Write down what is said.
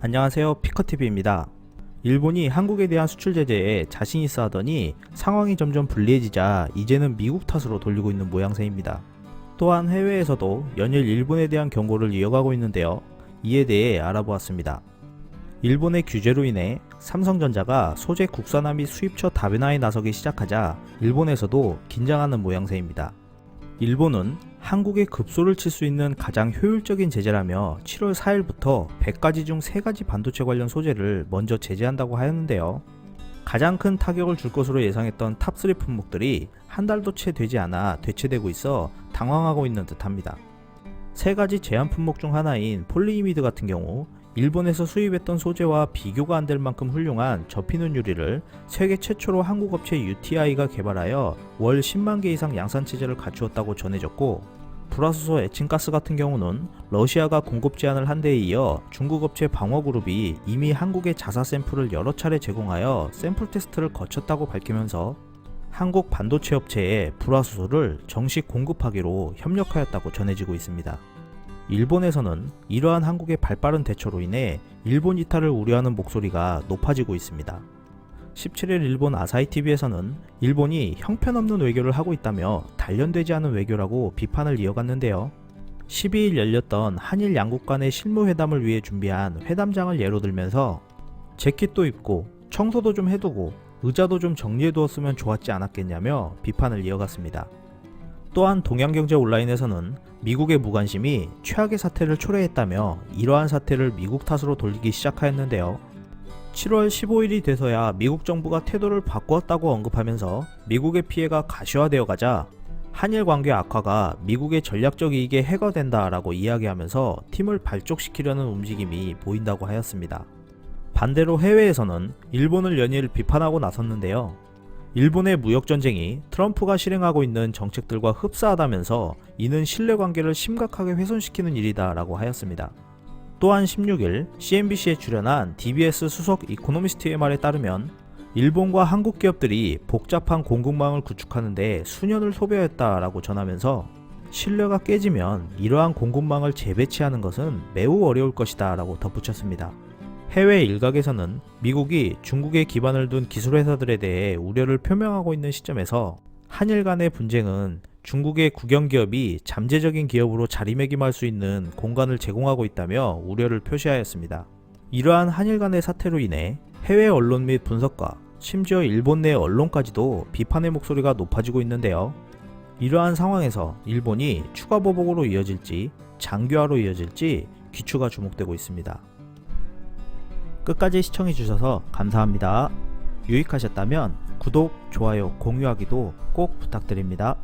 안녕하세요, 피커TV입니다. 일본이 한국에 대한 수출 제재에 자신 있어 하더니 상황이 점점 불리해지자 이제는 미국 탓으로 돌리고 있는 모양새입니다. 또한 해외에서도 연일 일본에 대한 경고를 이어가고 있는데요. 이에 대해 알아보았습니다. 일본의 규제로 인해 삼성전자가 소재 국산화 및 수입처 다변화에 나서기 시작하자 일본에서도 긴장하는 모양새입니다. 일본은 한국에 급소를 칠 수 있는 가장 효율적인 제재라며 7월 4일부터 100가지 중 3가지 반도체 관련 소재를 먼저 제재한다고 하였는데요. 가장 큰 타격을 줄 것으로 예상했던 탑3 품목들이 한 달도 채 되지 않아 대체되고 있어 당황하고 있는 듯합니다. 3가지 제한 품목 중 하나인 폴리이미드 같은 경우 일본에서 수입했던 소재와 비교가 안 될 만큼 훌륭한 접히는 유리를 세계 최초로 한국 업체 UTI가 개발하여 월 10만 개 이상 양산 체제를 갖추었다고 전해졌고, 불화수소 에칭가스 같은 경우는 러시아가 공급 제한을 한 데에 이어 중국 업체 방어그룹이 이미 한국에 자사 샘플을 여러 차례 제공하여 샘플 테스트를 거쳤다고 밝히면서 한국 반도체 업체에 불화수소를 정식 공급하기로 협력하였다고 전해지고 있습니다. 일본에서는 이러한 한국의 발빠른 대처로 인해 일본 이탈을 우려하는 목소리가 높아지고 있습니다. 17일 일본 아사히TV에서는 일본이 형편없는 외교를 하고 있다며 단련되지 않은 외교라고 비판을 이어갔는데요. 12일 열렸던 한일 양국 간의 실무회담을 위해 준비한 회담장을 예로 들면서 재킷도 입고 청소도 좀 해두고 의자도 좀 정리해두었으면 좋았지 않았겠냐며 비판을 이어갔습니다. 또한 동양경제 온라인에서는 미국의 무관심이 최악의 사태를 초래했다며 이러한 사태를 미국 탓으로 돌리기 시작하였는데요. 7월 15일이 돼서야 미국 정부가 태도를 바꾸었다고 언급하면서 미국의 피해가 가시화되어 가자 한일 관계 악화가 미국의 전략적 이익에 해가 된다라고 이야기하면서 팀을 발족시키려는 움직임이 보인다고 하였습니다. 반대로 해외에서는 일본을 연일 비판하고 나섰는데요. 일본의 무역전쟁이 트럼프가 실행하고 있는 정책들과 흡사하다면서 이는 신뢰관계를 심각하게 훼손시키는 일이다 라고 하였습니다. 또한 16일 CNBC에 출연한 DBS 수석 이코노미스트의 말에 따르면 일본과 한국 기업들이 복잡한 공급망을 구축하는데 수년을 소비했다라고 전하면서 신뢰가 깨지면 이러한 공급망을 재배치하는 것은 매우 어려울 것이다 라고 덧붙였습니다. 해외 일각에서는 미국이 중국에 기반을 둔 기술회사들에 대해 우려를 표명하고 있는 시점에서 한일 간의 분쟁은 중국의 국영기업이 잠재적인 기업으로 자리매김할 수 있는 공간을 제공하고 있다며 우려를 표시하였습니다. 이러한 한일 간의 사태로 인해 해외 언론 및 분석가, 심지어 일본 내 언론까지도 비판의 목소리가 높아지고 있는데요. 이러한 상황에서 일본이 추가 보복으로 이어질지 장기화로 이어질지 귀추가 주목되고 있습니다. 끝까지 시청해주셔서 감사합니다. 유익하셨다면 구독, 좋아요, 공유하기도 꼭 부탁드립니다.